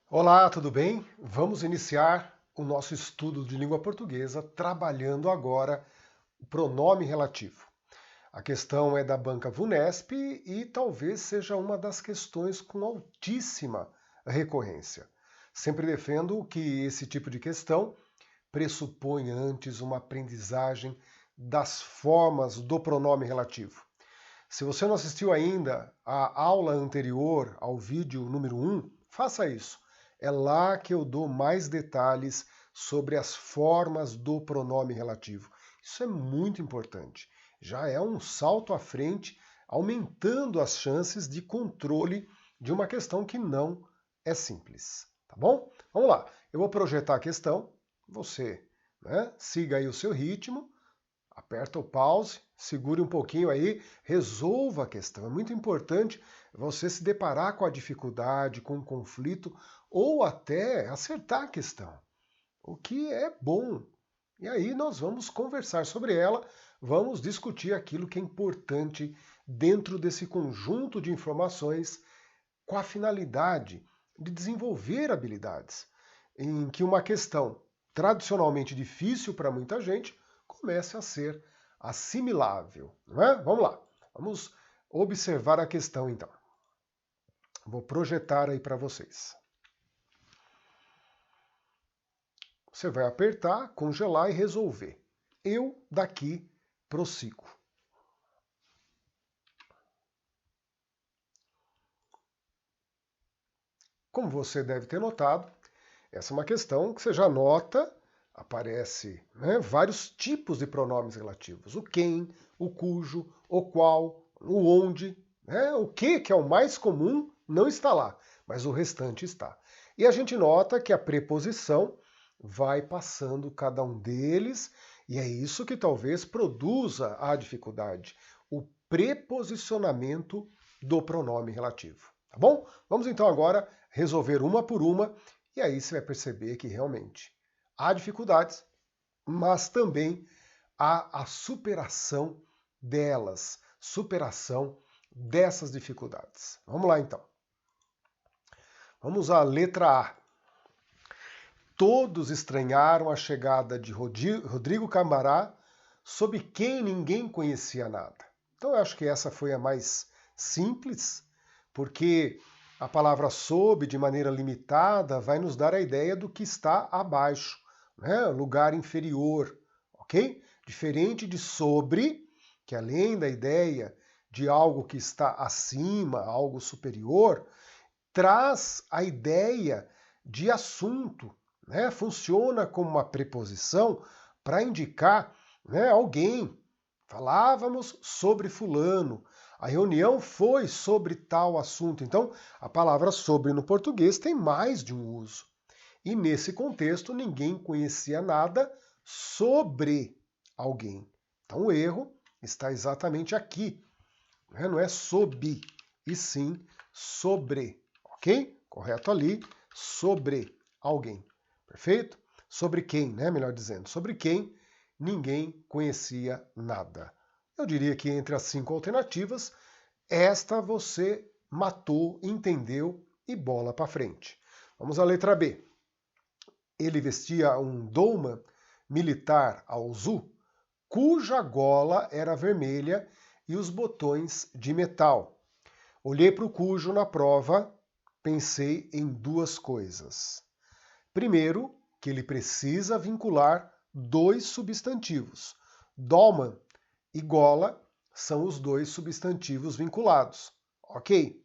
Olá, tudo bem? Vamos iniciar o nosso estudo de língua portuguesa trabalhando agora o pronome relativo. A questão é da banca VUNESP e talvez seja uma das questões com altíssima recorrência. Sempre defendo que esse tipo de questão pressupõe antes uma aprendizagem das formas do pronome relativo. Se você não assistiu ainda à aula anterior, ao vídeo número 1, faça isso. É lá que eu dou mais detalhes sobre as formas do pronome relativo. Isso é muito importante. Já é um salto à frente, aumentando as chances de controle de uma questão que não é simples. Tá bom? Vamos lá. Eu vou projetar a questão. Você, siga aí o seu ritmo. Aperta o pause, segure um pouquinho aí, resolva a questão. É muito importante você se deparar com a dificuldade, com o conflito, ou até acertar a questão, o que é bom. E aí nós vamos conversar sobre ela, vamos discutir aquilo que é importante dentro desse conjunto de informações com a finalidade de desenvolver habilidades em que uma questão tradicionalmente difícil para muita gente comece a ser assimilável, não é? Vamos lá, vamos observar a questão então. Vou projetar aí para vocês. Você vai apertar, congelar e resolver. Eu daqui prossigo. Como você deve ter notado, essa é uma questão que você já nota, aparece vários tipos de pronomes relativos. O quem, o cujo, o qual, o onde. O que é o mais comum, não está lá, mas o restante está. E a gente nota que a preposição vai passando cada um deles, e é isso que talvez produza a dificuldade, o preposicionamento do pronome relativo. Tá bom? Vamos então agora resolver uma por uma, e aí você vai perceber que realmente há dificuldades, mas também há a superação delas, superação dessas dificuldades. Vamos lá então. Vamos à letra A. Todos estranharam a chegada de Rodrigo Cambará, sob quem ninguém conhecia nada. Então eu acho que essa foi a mais simples, porque a palavra sob, de maneira limitada, vai nos dar a ideia do que está abaixo, lugar inferior, ok? Diferente de sobre, que além da ideia de algo que está acima, algo superior, traz a ideia de assunto, funciona como uma preposição para indicar alguém. Falávamos sobre fulano, a reunião foi sobre tal assunto. Então, a palavra sobre no português tem mais de um uso. E nesse contexto, ninguém conhecia nada sobre alguém. Então, o erro está exatamente aqui. Não é sob, e sim sobre. Ok? Correto ali, sobre alguém. Perfeito? Sobre quem, melhor dizendo. Sobre quem ninguém conhecia nada. Eu diria que entre as 5 alternativas, esta você matou, entendeu e bola para frente. Vamos à letra B. Ele vestia um dolman militar azul, cuja gola era vermelha e os botões de metal. Olhei para o cujo na prova, pensei em duas coisas. Primeiro, que ele precisa vincular dois substantivos. Dolman e gola são os dois substantivos vinculados. Ok?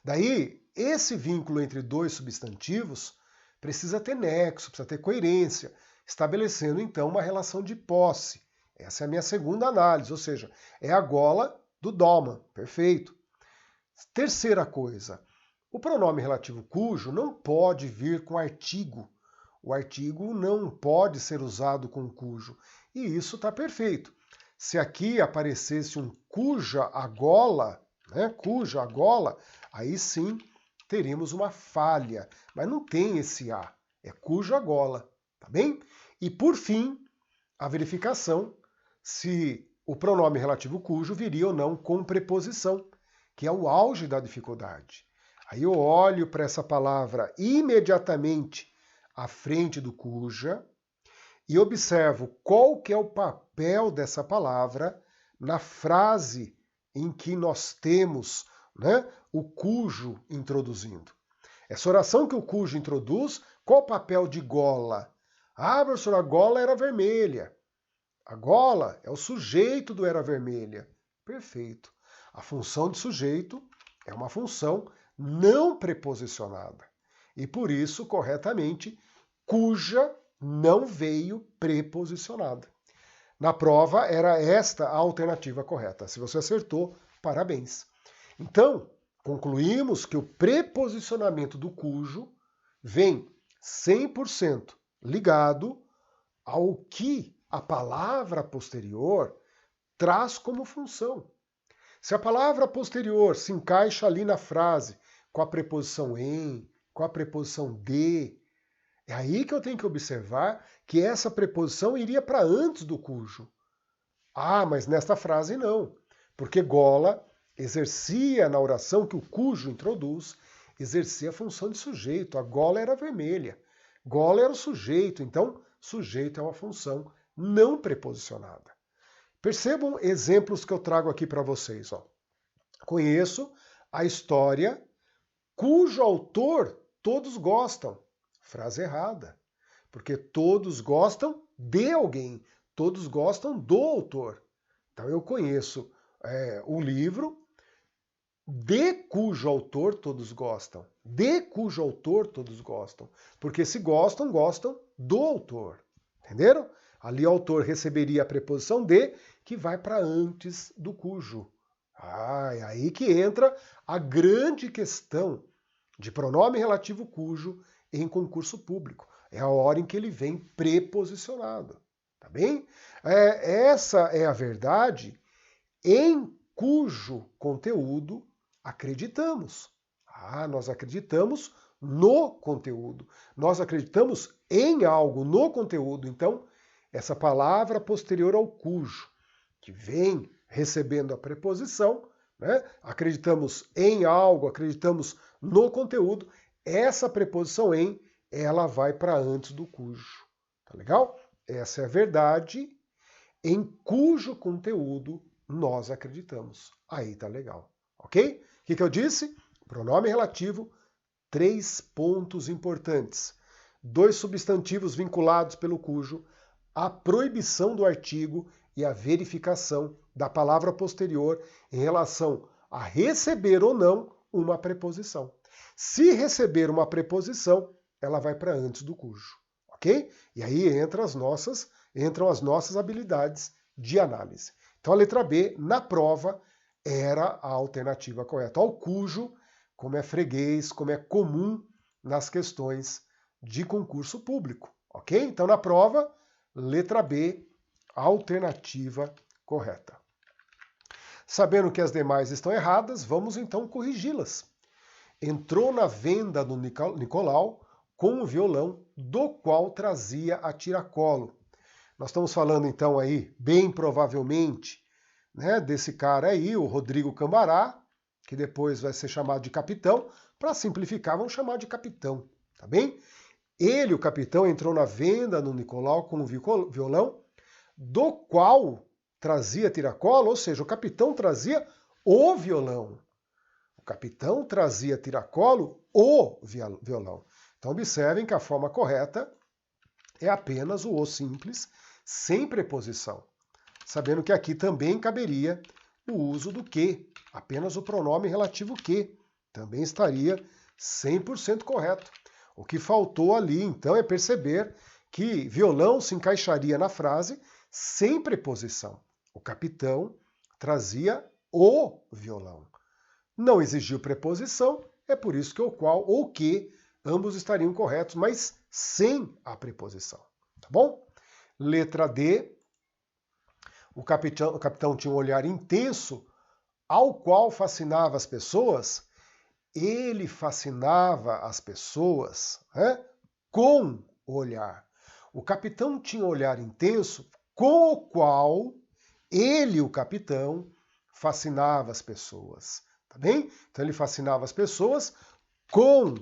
Daí, esse vínculo entre dois substantivos precisa ter nexo, precisa ter coerência, estabelecendo então uma relação de posse. Essa é a minha segunda análise, ou seja, é a gola do dolman. Perfeito. Terceira coisa, o pronome relativo cujo não pode vir com artigo. O artigo não pode ser usado com cujo. E isso está perfeito. Se aqui aparecesse um cuja a gola, cuja a gola, aí sim teríamos uma falha. Mas não tem esse A, é cuja a gola, tá bem? E por fim, a verificação se o pronome relativo cujo viria ou não com preposição, que é o auge da dificuldade. Aí eu olho para essa palavra imediatamente à frente do cuja e observo qual que é o papel dessa palavra na frase em que nós temos, né, o cujo introduzindo. Essa oração que o cujo introduz, qual o papel de gola? Ah, professor, a gola era vermelha. A gola é o sujeito do era vermelha. Perfeito. A função de sujeito é uma função não preposicionada. E por isso, corretamente, cuja não veio preposicionada. Na prova, era esta a alternativa correta. Se você acertou, parabéns. Então, concluímos que o preposicionamento do cujo vem 100% ligado ao que a palavra posterior traz como função. Se a palavra posterior se encaixa ali na frase com a preposição em, com a preposição de, é aí que eu tenho que observar que essa preposição iria para antes do cujo. Ah, mas nesta frase não, porque gola exercia na oração que o cujo introduz, exercia a função de sujeito. A gola era vermelha. Gola era o sujeito, então sujeito é uma função não preposicionada. Percebam exemplos que eu trago aqui para vocês. Ó. Conheço a história cujo autor todos gostam. Frase errada. Porque todos gostam de alguém, todos gostam do autor. Então eu conheço o livro de cujo autor todos gostam. De cujo autor todos gostam. Porque se gostam, gostam do autor. Entenderam? Ali o autor receberia a preposição de, que vai para antes do cujo. Ah, é aí que entra a grande questão de pronome relativo cujo em concurso público. É a hora em que ele vem preposicionado. Tá bem? Essa é a verdade em cujo conteúdo acreditamos. Ah, nós acreditamos no conteúdo. Nós acreditamos em algo no conteúdo. Então, essa palavra posterior ao cujo, que vem recebendo a preposição, né? Acreditamos em algo, acreditamos no conteúdo, essa preposição em, ela vai para antes do cujo. Tá legal? Essa é a verdade em cujo conteúdo nós acreditamos. Aí tá legal. Ok? O que eu disse? Pronome relativo, 3 pontos importantes. 2 substantivos vinculados pelo cujo, a proibição do artigo e a verificação da palavra posterior em relação a receber ou não uma preposição. Se receber uma preposição, ela vai para antes do cujo. Ok? E aí entram as nossas habilidades de análise. Então a letra B, na prova, era a alternativa correta ao cujo, como é freguês, como é comum nas questões de concurso público. Ok? Então na prova, letra B, alternativa correta. Sabendo que as demais estão erradas, vamos então corrigi-las. Entrou na venda do Nicolau com um violão, do qual trazia a tiracolo. Nós estamos falando então aí, bem provavelmente, né, desse cara aí, o Rodrigo Cambará, que depois vai ser chamado de capitão. Para simplificar, vamos chamar de capitão, tá bem? Ele, o capitão, entrou na venda no Nicolau com um violão, do qual trazia tiracolo, ou seja, o capitão trazia o violão. O capitão trazia tiracolo, o violão. Então observem que a forma correta é apenas o simples, sem preposição. Sabendo que aqui também caberia o uso do que, apenas o pronome relativo que, também estaria 100% correto. O que faltou ali, então, é perceber que violão se encaixaria na frase sem preposição. O capitão trazia o violão. Não exigiu preposição, é por isso que o qual ou que ambos estariam corretos, mas sem a preposição. Tá bom? Letra D. O capitão tinha um olhar intenso ao qual fascinava as pessoas. Ele fascinava as pessoas, né, com o olhar. O capitão tinha um olhar intenso com o qual ele, o capitão, fascinava as pessoas. Tá bem? Então ele fascinava as pessoas com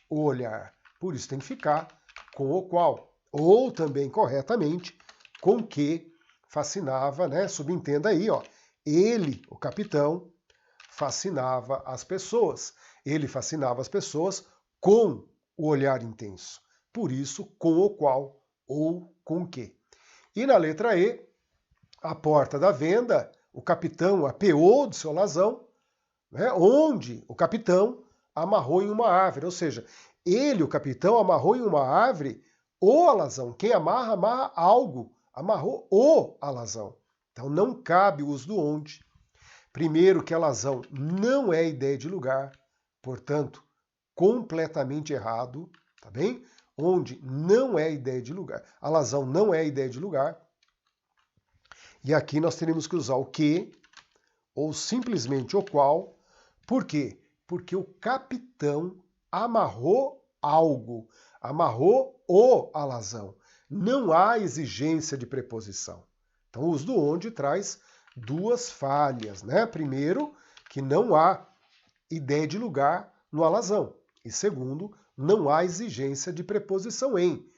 o olhar. Por isso tem que ficar com o qual. Ou também, corretamente, com que fascinava, né? Subentenda aí, ó. Ele, o capitão, fascinava as pessoas. Ele fascinava as pessoas com o olhar intenso. Por isso, com o qual ou com que. E na letra E, a porta da venda, o capitão apeou do seu alazão, né, onde o capitão amarrou em uma árvore. Ou seja, ele, o capitão, amarrou em uma árvore o alazão. Quem amarra, amarra algo. Amarrou o alazão. Então não cabe o uso do onde. Primeiro que alazão não é ideia de lugar, portanto, completamente errado, tá bem? Onde não é ideia de lugar. Alazão não é ideia de lugar. E aqui nós teremos que usar o que ou simplesmente o qual. Por quê? Porque o capitão amarrou algo, amarrou o alazão. Não há exigência de preposição. Então, o uso do onde traz duas falhas, né? Primeiro, que não há ideia de lugar no alazão. E segundo, não há exigência de preposição em.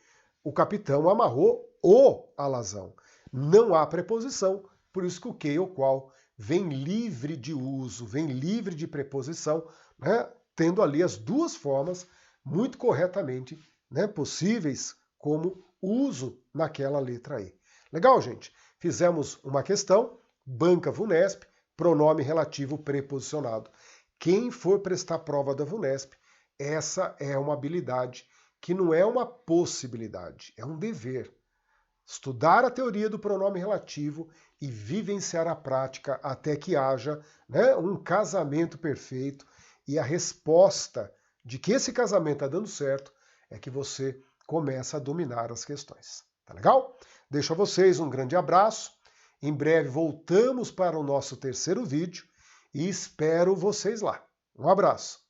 O capitão amarrou o alazão. Não há preposição, por isso que o que ou qual vem livre de uso, vem livre de preposição, né? Tendo ali as duas formas muito corretamente, né, possíveis como uso naquela letra E. Legal, gente? Fizemos uma questão, banca VUNESP, pronome relativo preposicionado. Quem for prestar prova da VUNESP, essa é uma habilidade que não é uma possibilidade, é um dever. Estudar a teoria do pronome relativo e vivenciar a prática até que haja, né, um casamento perfeito. E a resposta de que esse casamento está dando certo é que você começa a dominar as questões. Tá legal? Deixo a vocês um grande abraço. Em breve voltamos para o nosso terceiro vídeo e espero vocês lá. Um abraço.